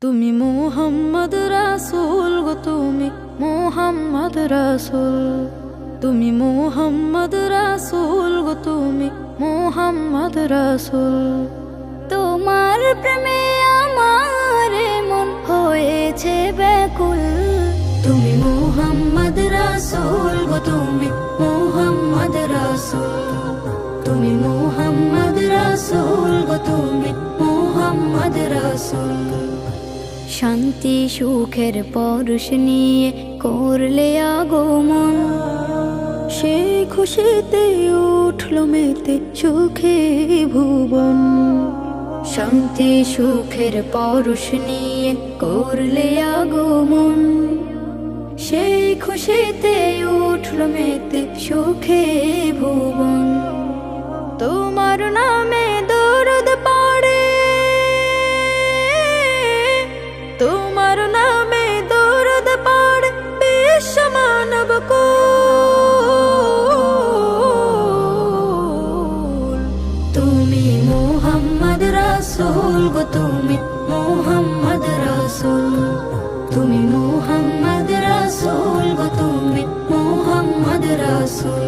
তুমি মুহাম্মদ রাসূল গো, তুমি মুহাম্মদ রাসূল। তুমি মুহাম্মদ রাসূল গো, তুমি মুহাম্মদ রাসূল। তোমার প্রেমে আমার মন হয়েছে ব্যাকুল। তুমি মুহাম্মদ রাসূল গো, তুমি মুহাম্মদ রাসূল। তুমি মুহাম্মদ রাসূল গো, তুমি মুহাম্মদ রাসূল। শান্তি সুখের পরশ নিয়ে করলে আগমন, সেই খুশিতে উঠল মেতে সুখে ভুবন। শান্তি সুখের পরশ নিয়ে করলে আগমন, সেই খুশিতে উঠল মেতে সুখে ভুবন। তোমার নামে দরুদ পড়ে, তোমার নামে দরুদ পড়ে বিশ্ব মানব কুল। তুমি মুহাম্মদ রাসূল গো, তুমি মুহাম্মদ রাসূল। তুমি মুহাম্মদ রাসূল গো, তুমি মুহাম্মদ রাসূল।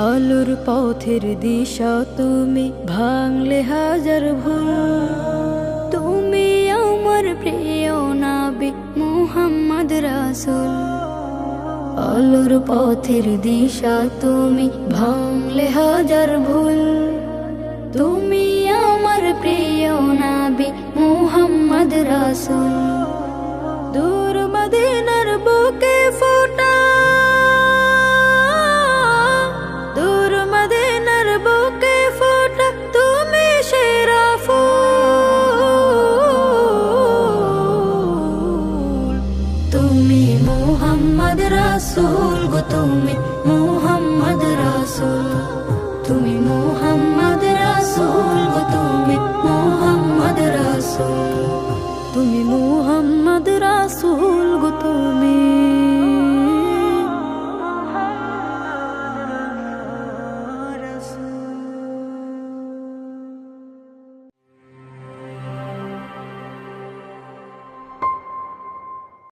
আলোর পথের দিশা তুমি, ভাঙলে হাজার ভুল। তুমি আমার প্রিয় নবী মুহাম্মদ রাসূল। আলোর পথের দিশা তুমি, ভাঙলে হাজার ভুল। তুমি আমার প্রিয় নবী মুহাম্মদ রাসূল। দূর মদিনার বুকে ফোটা, দূর মদিনার বুকে ফোটা তুমি সেরা ফুল। তুমি মুহাম্মদ রাসূল গো, তুমি মুহাম্মদ রাসূল। তুমি মুহাম্মদ রাসূল গো, তুমি মুহাম্মদ রাসূল। তুমি মুহাম্মদ রাসূল গো।